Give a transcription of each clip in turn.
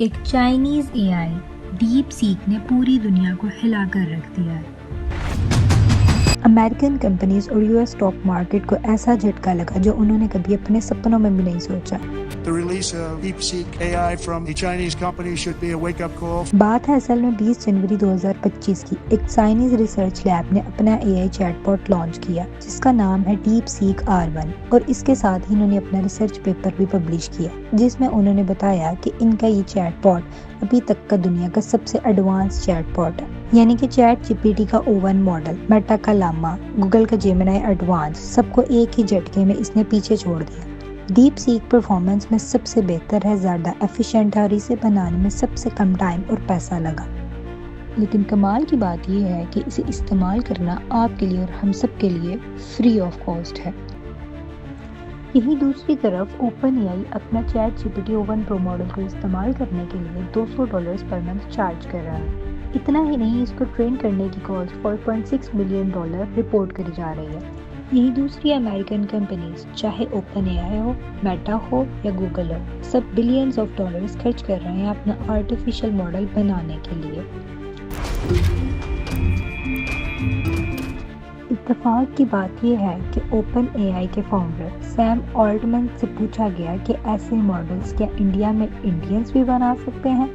एक Chinese AI deep seek ने पूरी दुनिया को हिलाकर रख दिया है। अमेरिकन कंपनीज और यूएस स्टॉक मार्केट को ऐसा झटका लगा जो उन्होंने कभी अपने सपनों में भी नहीं सोचा। The release of DeepSeek AI from the Chinese company should be a wake-up call. बात है असल में 20 जनवरी 2025 की। एक चाइनीज रिसर्च लैब ने अपना एआई चैटबॉट लॉन्च किया जिसका नाम है DeepSeek R1 और इसके साथ ही इन्होंने अपना रिसर्च पेपर भी पब्लिश किया जिसमें उन्होंने बताया कि इनका ये चैटबॉट अभी तक का दुनिया का सबसे एडवांस चैटबॉट है, यानी कि चैट जीपीटी का O1 मॉडल, मेटा का लामा, गूगल का जेमिनी एडवांस, सबको एक ही झटके में इसने पीछे छोड़ दिया। डीप सीक परफॉर्मेंस में सबसे बेहतर है, ज़्यादा एफिशिएंट है और इसे बनाने में सबसे कम टाइम और पैसा लगा। लेकिन कमाल की बात यह है कि इसे इस्तेमाल करना आपके लिए और हम सब के लिए फ्री ऑफ कॉस्ट है। यही दूसरी तरफ ओपन एआई अपना chat GPT O1 pro model को इस्तेमाल करने के लिए $200 पर मंथ चार्ज कर रहा है। इतना ही नहीं, इसको ट्रेन करने की कॉस्ट $4.6 मिलियन रिपोर्ट करी जा रही है। यही दूसरी अमेरिकन कंपनीज, चाहे ओपन एआई हो, मेटा हो या गूगल हो, सब बिलियंस ऑफ डॉलर्स खर्च कर रहे हैं अपना आर्टिफिशियल मॉडल बनाने के लिए। इत्तेफाक की बात यह है कि ओपन एआई के फाउंडर सैम ऑल्टमैन से पूछा गया कि ऐसे मॉडल्स क्या इंडिया में इंडियंस भी बना सकते हैं।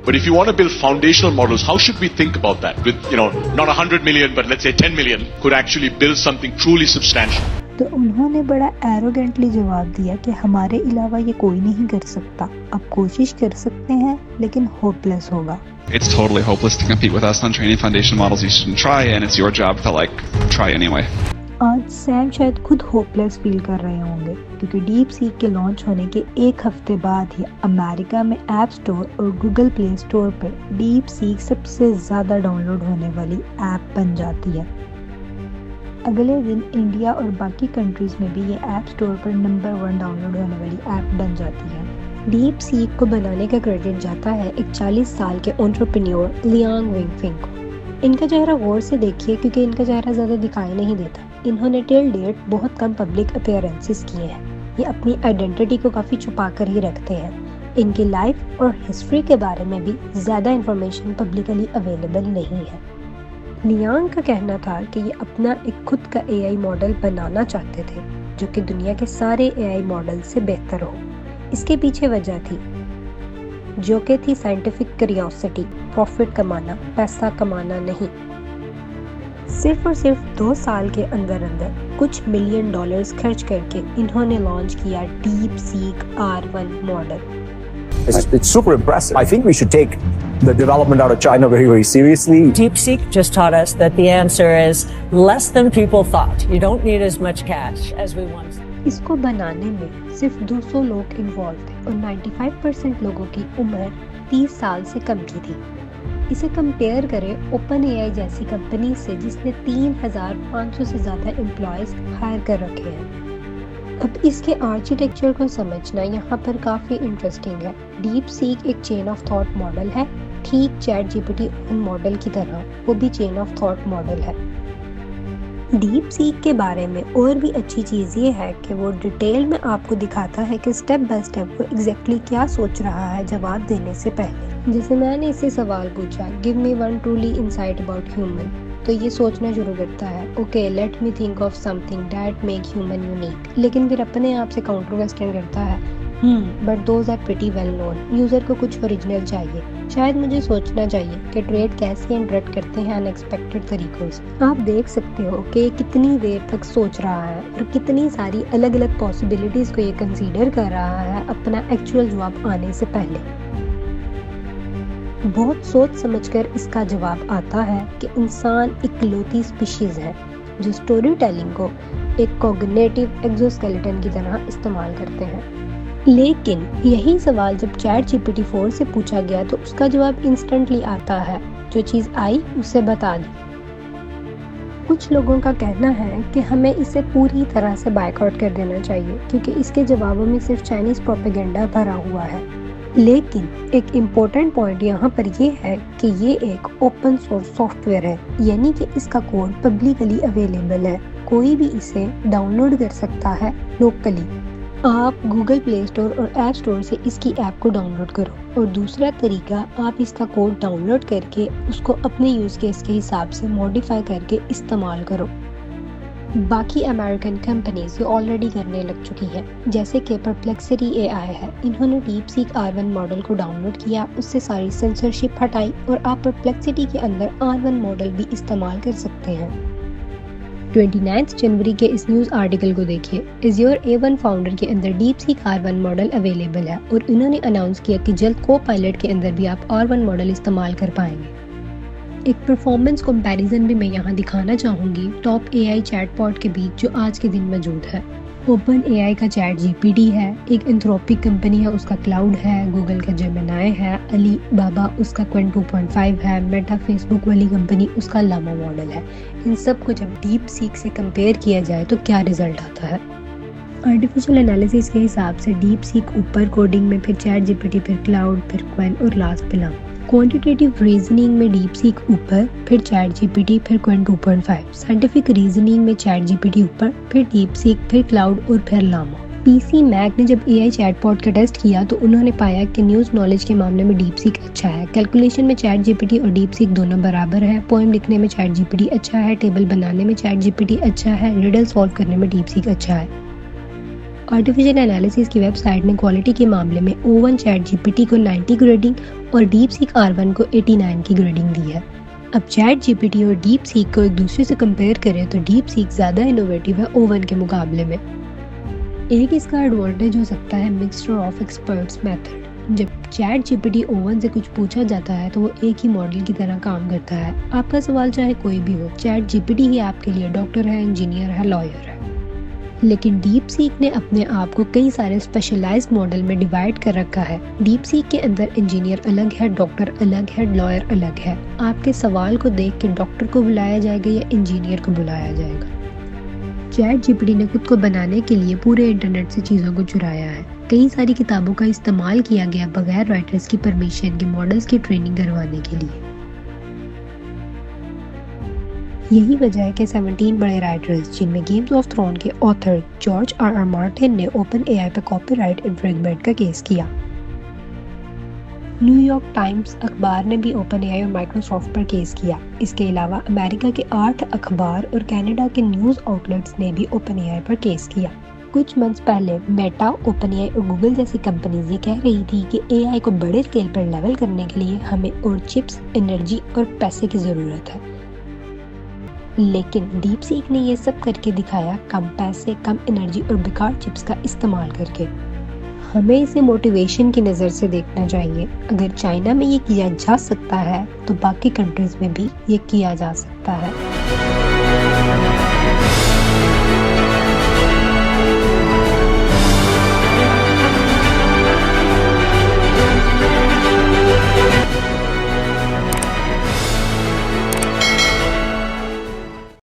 But if you want to build foundational models, how should we think about that? With, not 100 million, but let's say 10 million could actually build something truly substantial. तो उन्होंने बड़ा एरोगेंटली जवाब दिया कि हमारे अलावा ये कोई नहीं कर सकता। आप कोशिश कर सकते हैं लेकिन होपलेस होगा। It's totally hopeless to compete with us on training foundation models you shouldn't try, and it's your job to try anyway. आज सैम शायद खुद होपलेस फील कर रहे होंगे क्योंकि डीप सीक के लॉन्च होने के एक हफ्ते बाद ही अमेरिका में ऐप स्टोर और गूगल प्ले स्टोर पर डीप सीक सबसे ज़्यादा डाउनलोड होने वाली ऐप बन जाती है। अगले दिन इंडिया और बाकी कंट्रीज में भी ये ऐप स्टोर पर नंबर 1 डाउनलोड होने वाली ऐप बन जाती है। डीप सीक को बनाने का क्रेडिट जाता है एक 40 साल के एंटरप्रेन्योर लियांग विंगफिंग को। इनका चेहरा गौर से देखिए क्योंकि इनका चेहरा ज़्यादा दिखाई नहीं देता। इन्होंने टिल डेट बहुत कम पब्लिक अपीयरेंसेस किए हैं। ये अपनी आइडेंटिटी को काफ़ी छुपा कर ही रखते हैं। इनकी लाइफ और हिस्ट्री के बारे में भी ज़्यादा इन्फॉर्मेशन पब्लिकली अवेलेबल नहीं है। लियांग का कहना था कि ये अपना एक खुद का एआई मॉडल बनाना चाहते थे जो कि दुनिया के सारे एआई मॉडल से बेहतर हो। इसके पीछे वजह थी जो कि थी साइंटिफिक क्यूरियोसिटी, प्रॉफिट कमाना, पैसा कमाना नहीं। सिर्फ और सिर्फ 2 साल के अंदर कुछ $1 मिलियन खर्च करके इन्होंने लॉन्च किया deep seek R1 model. It's super impressive. I think we should take the development out of China very, very seriously. DeepSeek just taught us that the answer is less than people thought. You don't need as much cash as we once. इसको बनाने में सिर्फ 200 लोग involve थे और 95% लोगों की उम्र 30 साल से कम की थी। इसे कंपेयर करें ओपन एआई जैसी कंपनी से जिसने 3500 से ज़्यादा एम्प्लॉयज़ हायर कर रखे हैं। अब इसके आर्किटेक्चर को समझना यहाँ पर काफ़ी इंटरेस्टिंग है। डीप सीक एक चेन ऑफ थॉट मॉडल है, ठीक चैट जीपीटी मॉडल की तरह वो भी चेन ऑफ थॉट मॉडल है। डीप सीक के बारे में और भी अच्छी चीज़ ये है कि वो डिटेल में आपको दिखाता है कि स्टेप बाय स्टेप वो एग्जैक्टली क्या सोच रहा है जवाब देने से पहले। जैसे मैंने इससे सवाल पूछा, give me one truly insight about human, तो ये सोचना शुरू करता है, okay let me think of something that make human unique. लेकिन फिर अपने आप से काउंटर क्वेश्चन करता है, but those are pretty well known. User को कुछ ओरिजिनल चाहिए। शायद मुझे सोचना चाहिए कि ट्रेड कैसे इंटरेक्ट करते हैं अनएक्सपेक्टेड तरीकों से। आप देख सकते हो कि कितनी देर तक सोच रहा है और कितनी सारी अलग अलग पॉसिबिलिटीज़ को ये कंसीडर कर रहा है अपना एक्चुअल जवाब आने से पहले। बहुत सोच समझकर इसका जवाब आता है कि इंसान इकलौती स्पीशीज़ है जो स्टोरी टेलिंग को एक कॉग्निटिव एक्सोस्केलेटन की तरह इस्तेमाल करते हैं। लेकिन यही सवाल जब चैट जीपीटी 4 से पूछा गया तो उसका जवाब इंस्टेंटली आता है, जो चीज़ आई उसे बता दी। कुछ लोगों का कहना है कि हमें इसे पूरी तरह से बायकॉट कर देना चाहिए क्योंकि इसके जवाबों में सिर्फ चाइनीज़ प्रोपेगेंडा भरा हुआ है। लेकिन एक इम्पोर्टेंट पॉइंट यहाँ पर यह है कि ये एक ओपन सोर्स सॉफ्टवेयर है, यानी कि इसका कोड पब्लिकली अवेलेबल है, कोई भी इसे डाउनलोड कर सकता है लोकली। आप गूगल प्ले स्टोर और ऐप स्टोर से इसकी ऐप को डाउनलोड करो और दूसरा तरीका आप इसका कोड डाउनलोड करके उसको अपने यूज़ केस के हिसाब से मॉडिफाई करके इस्तेमाल करो। बाकी अमेरिकन कंपनीज ये ऑलरेडी करने लग चुकी है, जैसे कि परप्लेक्सिटी AI है। इन्होंने DeepSeek R1 मॉडल को डाउनलोड किया, उससे सारी सेंसरशिप हटाई और आप परप्लेक्सिटी के अंदर R1 मॉडल भी इस्तेमाल कर सकते हैं। 29 जनवरी के इस न्यूज़ आर्टिकल को देखिए। Azure A1 फाउंडर के अंदर DeepSeek R1 मॉडल अवेलेबल है और इन्होंने अनाउंस किया कि जल्द Co-Pilot के अंदर भी आप R1 मॉडल इस्तेमाल कर पाएंगे। एक परफॉर्मेंस कंपैरिजन भी मैं यहाँ दिखाना चाहूँगी टॉप AI चैटबॉट के बीच जो आज के दिन मौजूद है। OpenAI का ChatGPT है, एक एंथ्रोपिक कंपनी है उसका क्लाउड है, गूगल का जेमिनी है, अलीबाबा उसका Qwen 2.5 है, मेटा फेसबुक वाली कंपनी उसका लामा मॉडल है। इन सब को जब DeepSeek से कंपेयर किया जाए तो क्या रिजल्ट आता है? आर्टिफिशियल एनालिसिस के हिसाब से DeepSeek ऊपर, कोडिंग में फिर ChatGPT, फिर क्लाउड, फिर Qwen और लास्ट पे लामा। क्वांटिटेटिव रीजनिंग में DeepSeek ऊपर, फिर ChatGPT, फिर Qwen 2.5। साइंटिफिक रीजनिंग में ChatGPT ऊपर, फिर DeepSeek, फिर क्लाउड और फिर लामा। PC मैक ने जब AI चैटबॉट का टेस्ट किया तो उन्होंने पाया कि न्यूज़ नॉलेज के मामले में DeepSeek अच्छा है। कैलकुलेशन में ChatGPT और DeepSeek दोनों बराबर है। पोएम लिखने में ChatGPT अच्छा है, टेबल बनाने में ChatGPT अच्छा है, रिडल सॉल्व करने में DeepSeek अच्छा है। आर्टिफिशियल एनालिसिस की वेबसाइट ने क्वालिटी के मामले में O1 ChatGPT को 90 की रेटिंग और DeepSeek R1 को 89 की ग्रेडिंग दी है। अब ChatGPT और DeepSeek को एक दूसरे से कंपेयर करें तो DeepSeek ज़्यादा इनोवेटिव है O1 के मुकाबले में। एक इसका एडवांटेज हो सकता है मिक्सचर ऑफ एक्सपर्ट्स मेथड। जब ChatGPT O1 से कुछ पूछा जाता है तो वो एक ही मॉडल की तरह काम करता है। आपका सवाल चाहे कोई भी हो, ChatGPT ही आपके लिए डॉक्टर है, इंजीनियर है, लॉयर है। लेकिन DeepSeek ने अपने आप को कई सारे स्पेशलाइज्ड मॉडल में डिवाइड कर रखा है। DeepSeek के अंदर इंजीनियर अलग है, डॉक्टर अलग है, लॉयर अलग है। आपके सवाल को देख के डॉक्टर को बुलाया जाएगा या इंजीनियर को बुलाया जाएगा। ChatGPT ने खुद को बनाने के लिए पूरे इंटरनेट से चीज़ों को चुराया है। कई सारी किताबों का इस्तेमाल किया गया बगैर राइटर्स की परमिशन के मॉडल्स की ट्रेनिंग करवाने के लिए। यही वजह है कि 17 बड़े राइटर्स जिनमें गेम्स ऑफ थ्रोन के ऑथर जॉर्ज R.R. मार्टिन ने OpenAI पर कॉपीराइट इन्फ्रिंजमेंट का केस किया। न्यूयॉर्क टाइम्स अखबार ने भी OpenAI और माइक्रोसॉफ्ट पर केस किया। इसके अलावा अमेरिका के 8 अखबार और कनाडा के न्यूज़ आउटलेट्स ने भी OpenAI पर केस किया। कुछ मंथ्स पहले मेटा, OpenAI और गूगल जैसी कंपनीज ये कह रही थी कि AI को बड़े स्केल पर लेवल करने के लिए हमें और चिप्स, एनर्जी और पैसे की ज़रूरत है। लेकिन DeepSeek ने ये सब करके दिखाया, कम पैसे, कम एनर्जी और बेकार चिप्स का इस्तेमाल करके। हमें इसे मोटिवेशन की नज़र से देखना चाहिए। अगर चाइना में ये किया जा सकता है तो बाकी कंट्रीज में भी ये किया जा सकता है।